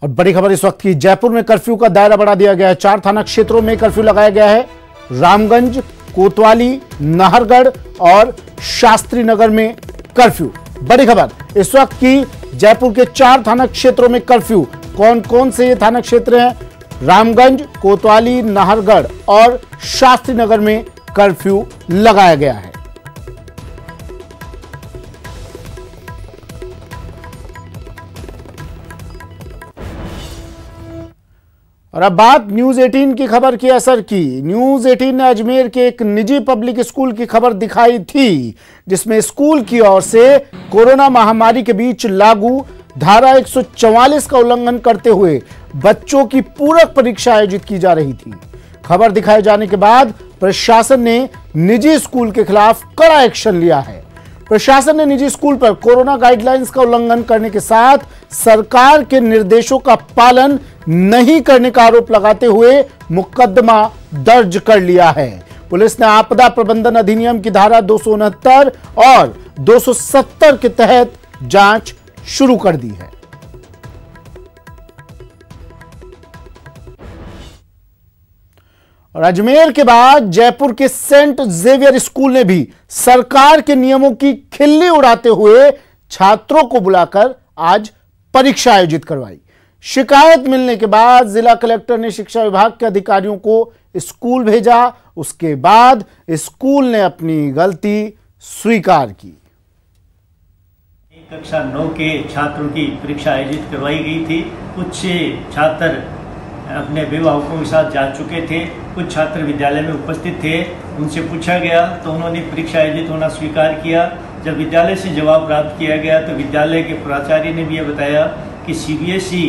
और बड़ी खबर इस वक्त की, जयपुर में कर्फ्यू का दायरा बढ़ा दिया गया है। 4 थाना क्षेत्रों में कर्फ्यू लगाया गया है। रामगंज, कोतवाली, नाहरगढ़ और शास्त्री नगर में कर्फ्यू। बड़ी खबर इस वक्त की, जयपुर के 4 थाना क्षेत्रों में कर्फ्यू। कौन कौन से ये थाना क्षेत्र हैं? रामगंज, कोतवाली, नाहरगढ़ और शास्त्री नगर में कर्फ्यू लगाया गया है। और अब बात न्यूज 18 की खबर के असर की। न्यूज 18 ने अजमेर के एक निजी पब्लिक स्कूल की खबर दिखाई थी, जिसमें स्कूल की ओर से कोरोना महामारी के बीच लागू धारा 144 का उल्लंघन करते हुए बच्चों की पूरक परीक्षा आयोजित की जा रही थी। खबर दिखाए जाने के बाद प्रशासन ने निजी स्कूल के खिलाफ कड़ा एक्शन लिया है। प्रशासन ने निजी स्कूल पर कोरोना गाइडलाइंस का उल्लंघन करने के साथ सरकार के निर्देशों का पालन नहीं करने का आरोप लगाते हुए मुकदमा दर्ज कर लिया है। पुलिस ने आपदा प्रबंधन अधिनियम की धारा 269 और 270 के तहत जांच शुरू कर दी है। और अजमेर के बाद जयपुर के सेंट जेवियर स्कूल ने भी सरकार के नियमों की खिल्ली उड़ाते हुए छात्रों को बुलाकर आज परीक्षा आयोजित करवाई। शिकायत मिलने के बाद जिला कलेक्टर ने शिक्षा विभाग के अधिकारियों को स्कूल भेजा। उसके बाद स्कूल ने अपनी गलती स्वीकार की। कक्षा 9 के छात्रों की परीक्षा आयोजित करवाई गई थी। कुछ छात्र अपने अभिभावकों के साथ जा चुके थे, कुछ छात्र विद्यालय में उपस्थित थे। उनसे पूछा गया तो उन्होंने परीक्षा आयोजित होना स्वीकार किया। जब विद्यालय से जवाब प्राप्त किया गया तो विद्यालय के प्राचार्य ने भी यह बताया कि सीबीएसई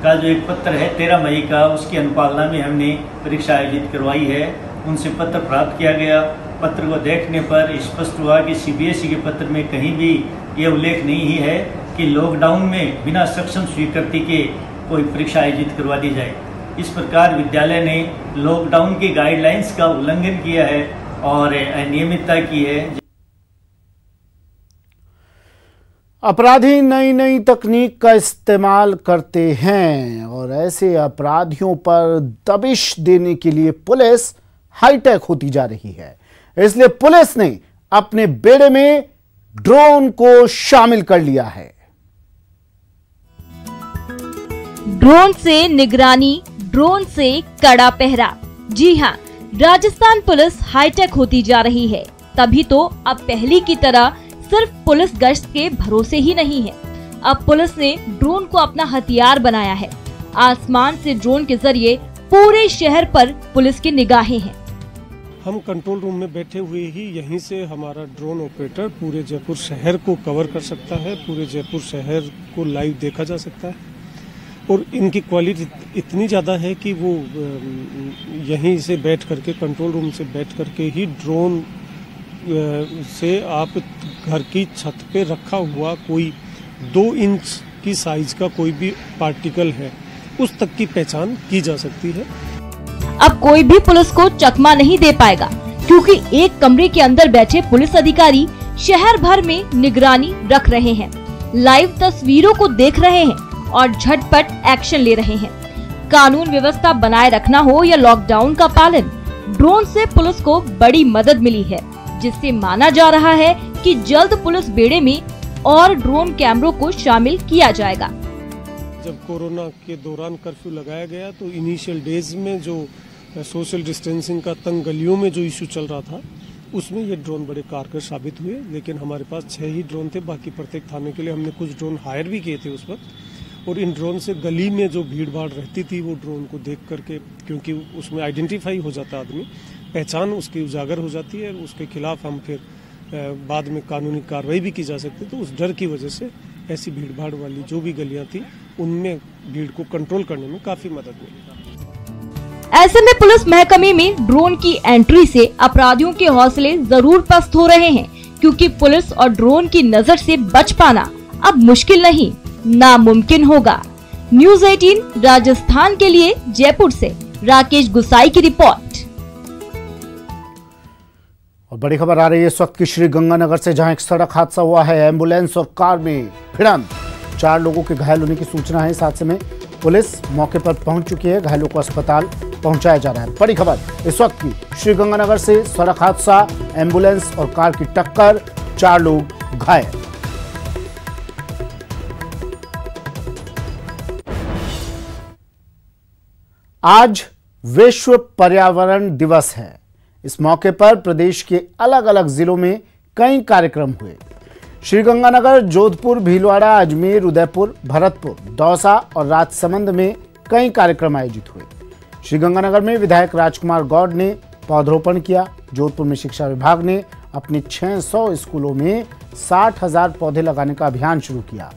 का जो एक पत्र है 13 मई का, उसकी अनुपालना में हमने परीक्षा आयोजित करवाई है। उनसे पत्र प्राप्त किया गया। पत्र को देखने पर स्पष्ट हुआ कि सीबीएसई के पत्र में कहीं भी यह उल्लेख नहीं है कि लॉकडाउन में बिना सक्षम स्वीकृति के कोई परीक्षा आयोजित करवा दी जाए। इस प्रकार विद्यालय ने लॉकडाउन की गाइडलाइंस का उल्लंघन किया है और अनियमितता की है। अपराधी नई नई तकनीक का इस्तेमाल करते हैं और ऐसे अपराधियों पर दबिश देने के लिए पुलिस हाईटेक होती जा रही है। इसलिए पुलिस ने अपने बेड़े में ड्रोन को शामिल कर लिया है। ड्रोन से निगरानी, ड्रोन से कड़ा पहरा। जी हां, राजस्थान पुलिस हाईटेक होती जा रही है। तभी तो अब पहली की तरह सिर्फ पुलिस गश्त के भरोसे ही नहीं है। अब पुलिस ने ड्रोन को अपना हथियार बनाया है। आसमान से ड्रोन के जरिए पूरे शहर पर पुलिस की निगाहें हैं। हम कंट्रोल रूम में बैठे हुए ही यहीं से हमारा ड्रोन ऑपरेटर पूरे जयपुर शहर को कवर कर सकता है। पूरे जयपुर शहर को लाइव देखा जा सकता है और इनकी क्वालिटी इतनी ज़्यादा है कि वो यहीं से बैठ करके, कंट्रोल रूम से बैठ करके ही ड्रोन से आप घर की छत पे रखा हुआ कोई 2 इंच की साइज का कोई भी पार्टिकल है, उस तक की पहचान की जा सकती है। अब कोई भी पुलिस को चकमा नहीं दे पाएगा, क्योंकि एक कमरे के अंदर बैठे पुलिस अधिकारी शहर भर में निगरानी रख रहे हैं, लाइव तस्वीरों को देख रहे हैं और झटपट एक्शन ले रहे हैं। कानून व्यवस्था बनाए रखना हो या लॉकडाउन का पालन, ड्रोन से पुलिस को बड़ी मदद मिली है, जिससे माना जा रहा है कि जल्द पुलिस बेड़े में और ड्रोन कैमरों को शामिल किया जाएगा। जब कोरोना के दौरान कर्फ्यू लगाया गया तो इनिशियल डेज में जो सोशल डिस्टेंसिंग का तंग गलियों में जो इशू चल रहा था, उसमें ये ड्रोन बड़े कारगर साबित हुए। लेकिन हमारे पास 6 ही ड्रोन थे, बाकी प्रत्येक थाने के लिए हमने कुछ ड्रोन हायर भी किए थे उस वक्त। और इन ड्रोन से गली में जो भीड़ भाड़ रहती थी वो ड्रोन को देख करके, क्योंकि उसमें आइडेंटिफाई हो जाता आदमी, पहचान उसकी उजागर हो जाती है, उसके खिलाफ हम फिर बाद में कानूनी कार्रवाई भी की जा सकती है। तो उस डर की वजह से ऐसी भीड़ भाड़ वाली जो भी गलियां थी उनमें भीड़ को कंट्रोल करने में काफी मदद मिली। ऐसे में पुलिस महकमे में ड्रोन की एंट्री से अपराधियों के हौसले जरूर पस्त हो रहे हैं, क्योंकि पुलिस और ड्रोन की नजर से बच पाना अब मुश्किल नहीं, नामुमकिन होगा। न्यूज 18 राजस्थान के लिए जयपुर से राकेश गुसाई की रिपोर्ट। और बड़ी खबर आ रही है इस वक्त की श्री गंगानगर से, जहां एक सड़क हादसा हुआ है। एम्बुलेंस और कार में भिड़ंत, 4 लोगों के घायल होने की सूचना है। इस हादसे में पुलिस मौके पर पहुंच चुकी है, घायलों को अस्पताल पहुंचाया जा रहा है। बड़ी खबर इस वक्त की श्रीगंगानगर से, सड़क हादसा, एम्बुलेंस और कार की टक्कर, 4 लोग घायल। आज विश्व पर्यावरण दिवस है। इस मौके पर प्रदेश के अलग अलग जिलों में कई कार्यक्रम हुए। श्रीगंगानगर, जोधपुर, भीलवाड़ा, अजमेर, उदयपुर, भरतपुर, दौसा और राजसमंद में कई कार्यक्रम आयोजित हुए। श्रीगंगानगर में विधायक राजकुमार गौड़ ने पौधरोपण किया। जोधपुर में शिक्षा विभाग ने अपने 600 स्कूलों में 60,000 पौधे लगाने का अभियान शुरू किया।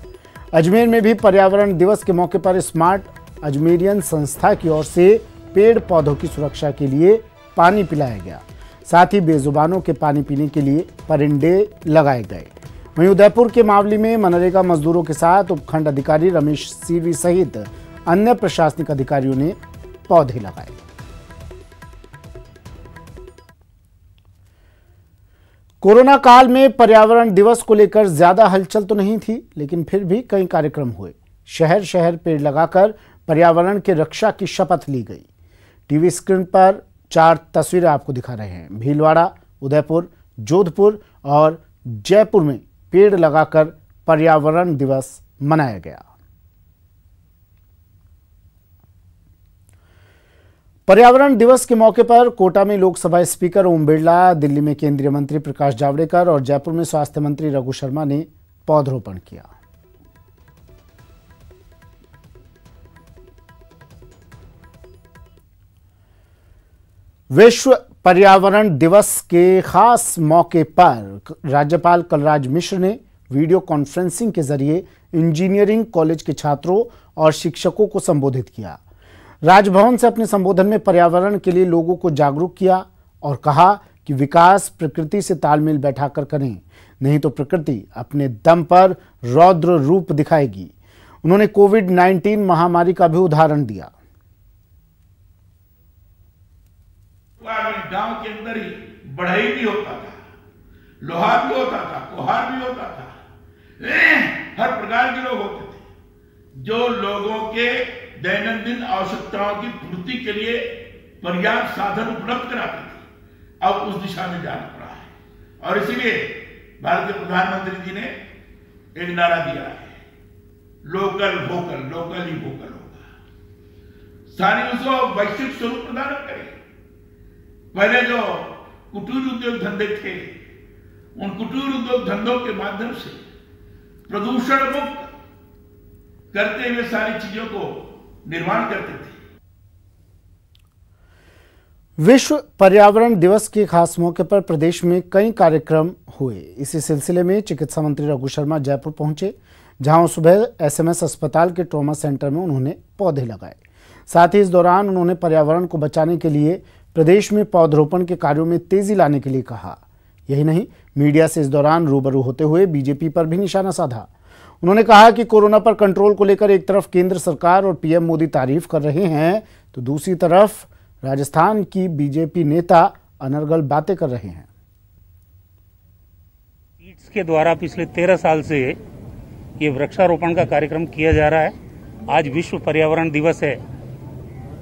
अजमेर में भी पर्यावरण दिवस के मौके पर स्मार्ट अजमेरियन संस्था की ओर से पेड़ पौधों की सुरक्षा के लिए पानी पिलाया गया। साथ ही बेजुबानों के पानी पीने के लिए परिंदे लगाए गए। वहीं उदयपुर के मावली में मनरेगा मजदूरों के साथ उपखंड अधिकारी रमेश सीवी सहित अन्य प्रशासनिक अधिकारियों ने पौधे लगाए। कोरोना काल में पर्यावरण दिवस को लेकर ज्यादा हलचल तो नहीं थी, लेकिन फिर भी कई कार्यक्रम हुए। शहर शहर पेड़ लगाकर पर्यावरण के रक्षा की शपथ ली गई। टीवी स्क्रीन पर 4 तस्वीरें आपको दिखा रहे हैं। भीलवाड़ा, उदयपुर, जोधपुर और जयपुर में पेड़ लगाकर पर्यावरण दिवस मनाया गया। पर्यावरण दिवस के मौके पर कोटा में लोकसभा स्पीकर ओम बिरला, दिल्ली में केंद्रीय मंत्री प्रकाश जावड़ेकर और जयपुर में स्वास्थ्य मंत्री रघु शर्मा ने पौधरोपण किया। विश्व पर्यावरण दिवस के खास मौके पर राज्यपाल कलराज मिश्र ने वीडियो कॉन्फ्रेंसिंग के जरिए इंजीनियरिंग कॉलेज के छात्रों और शिक्षकों को संबोधित किया। राजभवन से अपने संबोधन में पर्यावरण के लिए लोगों को जागरूक किया और कहा कि विकास प्रकृति से तालमेल बैठाकर करें, नहीं तो प्रकृति अपने दम पर रौद्र रूप दिखाएगी। उन्होंने कोविड-19 महामारी का भी उदाहरण दिया। गांव के अंदर ही बढ़ई भी होता था, लोहार भी होता था, कोहार भी होता था, हर प्रकार के लोग होते थे जो लोगों के दैनंदिन आवश्यकताओं की पूर्ति के लिए पर्याप्त साधन उपलब्ध कराते थे। अब उस दिशा में जाना पड़ा है और इसीलिए भारत के प्रधानमंत्री जी ने एक नारा दिया है, लोकल वोकल, लोकल ही वोकल होगा। सारी उसको वैश्विक स्वरूप प्रदान करें। पहले जो कुटीर उद्योग धंधे थे, उन कुटीर उद्योग धंधों के माध्यम से प्रदूषण मुक्त करते हुए सारी चीजों को निर्माण करते थे। विश्व पर्यावरण दिवस के खास मौके पर प्रदेश में कई कार्यक्रम हुए। इसी सिलसिले में चिकित्सा मंत्री रघु शर्मा जयपुर पहुंचे, जहां सुबह एसएमएस अस्पताल के ट्रॉमा सेंटर में उन्होंने पौधे लगाए। साथ ही इस दौरान उन्होंने पर्यावरण को बचाने के लिए प्रदेश में पौधरोपण के कार्यों में तेजी लाने के लिए कहा। यही नहीं, मीडिया से इस दौरान रूबरू होते हुए बीजेपी पर भी निशाना साधा। उन्होंने कहा कि कोरोना पर कंट्रोल को लेकर एक तरफ केंद्र सरकार और पीएम मोदी तारीफ कर रहे हैं, तो दूसरी तरफ राजस्थान की बीजेपी नेता अनर्गल बातें कर रहे हैं। सीड्स के द्वारा पिछले 13 साल से ये वृक्षारोपण का कार्यक्रम किया जा रहा है। आज विश्व पर्यावरण दिवस है।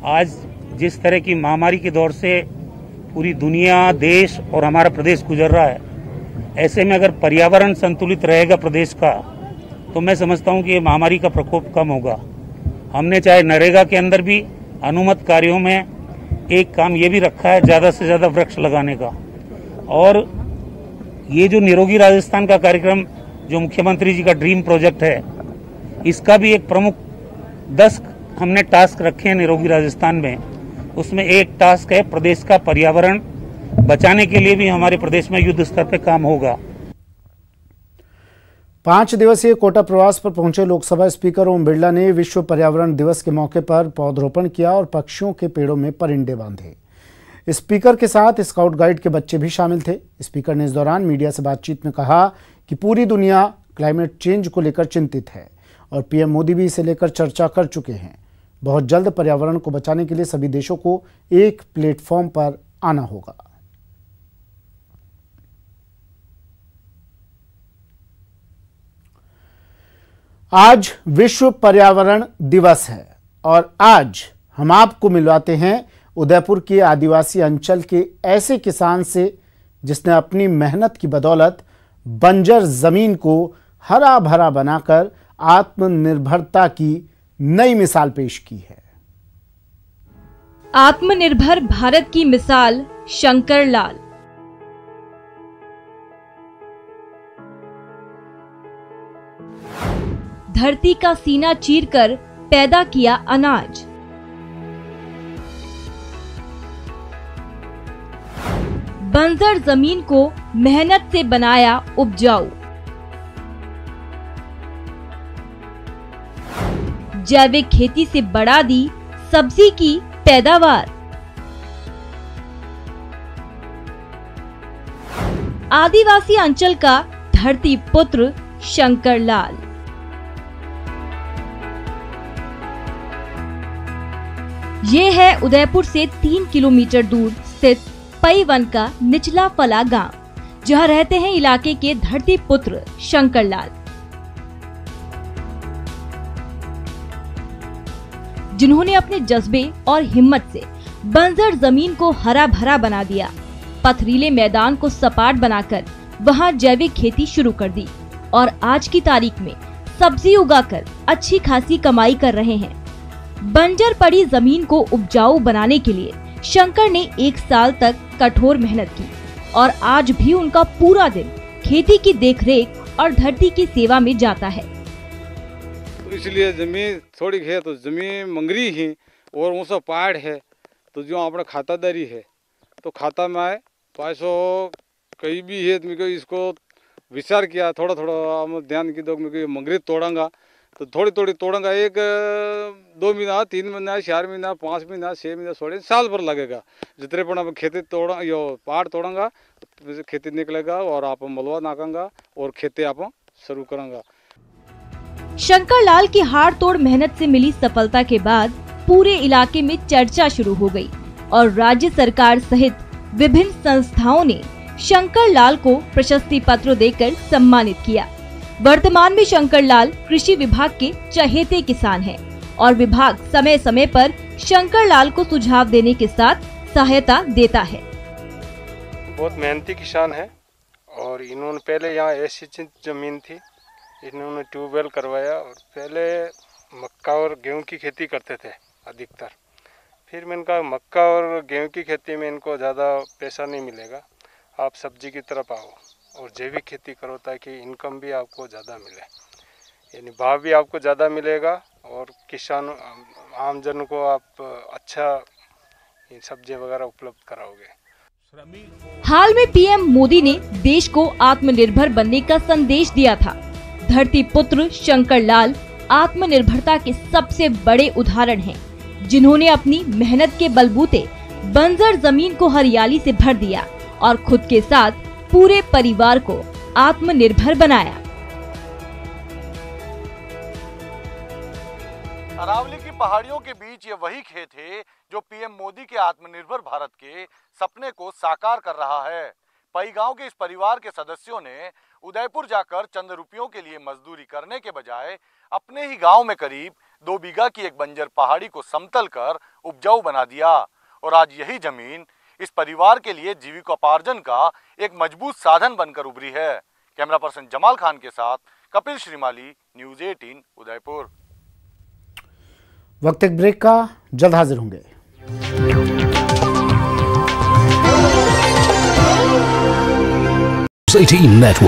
आज जिस तरह की महामारी के दौर से पूरी दुनिया, देश और हमारा प्रदेश गुजर रहा है, ऐसे में अगर पर्यावरण संतुलित रहेगा प्रदेश का, तो मैं समझता हूं कि ये महामारी का प्रकोप कम होगा। हमने चाहे नरेगा के अंदर भी अनुमत कार्यों में एक काम ये भी रखा है, ज्यादा से ज्यादा वृक्ष लगाने का। और ये जो निरोगी राजस्थान का कार्यक्रम जो मुख्यमंत्री जी का ड्रीम प्रोजेक्ट है, इसका भी एक प्रमुख 10 हमने टास्क रखे हैं निरोगी राजस्थान में। उसमें एक टास्क है प्रदेश का पर्यावरण बचाने के लिए भी हमारे प्रदेश में युद्ध स्तर पर काम होगा। 5 दिवसीय कोटा प्रवास पर पहुंचे लोकसभा स्पीकर ओम बिरला ने विश्व पर्यावरण दिवस के मौके पर पौधरोपण किया और पक्षियों के पेड़ों में परिंदे बांधे। स्पीकर के साथ स्काउट गाइड के बच्चे भी शामिल थे। स्पीकर ने इस दौरान मीडिया से बातचीत में कहा कि पूरी दुनिया क्लाइमेट चेंज को लेकर चिंतित है और पीएम मोदी भी इसे लेकर चर्चा कर चुके हैं। बहुत जल्द पर्यावरण को बचाने के लिए सभी देशों को एक प्लेटफॉर्म पर आना होगा। आज विश्व पर्यावरण दिवस है। और आज हम आपको मिलवाते हैं उदयपुर के आदिवासी अंचल के ऐसे किसान से जिसने अपनी मेहनत की बदौलत बंजर जमीन को हरा भरा बनाकर आत्मनिर्भरता की नई मिसाल पेश की है। आत्मनिर्भर भारत की मिसाल शंकर लाल। धरती का सीना चीरकर पैदा किया अनाज, बंजर जमीन को मेहनत से बनाया उपजाऊ, जैविक खेती से बढ़ा दी सब्जी की पैदावार। आदिवासी अंचल का धरती पुत्र शंकर लाल। ये है उदयपुर से 3 किलोमीटर दूर स्थित पई वन का निचला फला गांव, जहां रहते हैं इलाके के धरती पुत्र शंकर लाल, जिन्होंने अपने जज्बे और हिम्मत से बंजर जमीन को हरा भरा बना दिया। पथरीले मैदान को सपाट बनाकर वहां जैविक खेती शुरू कर दी और आज की तारीख में सब्जी उगाकर अच्छी खासी कमाई कर रहे हैं। बंजर पड़ी जमीन को उपजाऊ बनाने के लिए शंकर ने 1 साल तक कठोर मेहनत की और आज भी उनका पूरा दिन खेती की देखरेख और धरती की सेवा में जाता है। तो इसलिए जमीन थोड़ी है तो जमीन मंगरी ही और ऊँचा पहाड़ है तो जो अपना खातादारी है तो खाता में आए पैसों कहीं भी है तो मेरे इसको विचार किया थोड़ा थोड़ा ध्यान की दो मेरे मंगरी तोड़ूंगा तो थोड़ी थोड़ी तोड़ूंगा 1 2 महीना 3 महीना 4 महीना 5 महीना 6 महीना 16 साल भर लगेगा। जितने पर खेती तोड़ा यो पहाड़ तोड़ूंगा खेती निकलेगा और आप मलवा नाकूंगा और खेती आप शुरू करूँगा। शंकर लाल की हाड़ तोड़ मेहनत से मिली सफलता के बाद पूरे इलाके में चर्चा शुरू हो गई और राज्य सरकार सहित विभिन्न संस्थाओं ने शंकर लाल को प्रशस्ति पत्र देकर सम्मानित किया। वर्तमान में शंकर लाल कृषि विभाग के चहेते किसान हैं और विभाग समय समय पर शंकर लाल को सुझाव देने के साथ सहायता देता है। बहुत मेहनती किसान है और इन्होंने पहले यहाँ ऐसी जमीन थी, इन्होंने ट्यूबवेल करवाया और पहले मक्का और गेहूं की खेती करते थे अधिकतर। फिर मैंने कहा मक्का और गेहूं की खेती में इनको ज़्यादा पैसा नहीं मिलेगा, आप सब्जी की तरफ आओ और जैविक खेती करो ताकि इनकम भी आपको ज़्यादा मिले, यानी भाव भी आपको ज़्यादा मिलेगा और किसान आमजन को आप अच्छा सब्जी वगैरह उपलब्ध कराओगे। हाल में पीएम मोदी ने देश को आत्मनिर्भर बनने का संदेश दिया था। धरती पुत्र शंकर लाल आत्मनिर्भरता के सबसे बड़े उदाहरण हैं, जिन्होंने अपनी मेहनत के बलबूते बंजर जमीन को हरियाली से भर दिया और खुद के साथ पूरे परिवार को आत्मनिर्भर बनाया। अरावली की पहाड़ियों के बीच ये वही खेत है जो पीएम मोदी के आत्मनिर्भर भारत के सपने को साकार कर रहा है। पई गांव के इस परिवार के सदस्यों ने उदयपुर जाकर चंद रुपयों के लिए मजदूरी करने के बजाय अपने ही गांव में करीब 2 बीघा की एक बंजर पहाड़ी को समतल कर उपजाऊ बना दिया और आज यही जमीन इस परिवार के लिए जीविकोपार्जन का एक मजबूत साधन बनकर उभरी है। कैमरा पर्सन जमाल खान के साथ कपिल श्रीमाली, न्यूज़ 18 उदयपुर। वक्त एक ब्रेक का, जल्द हाजिर होंगे। News 18 Network.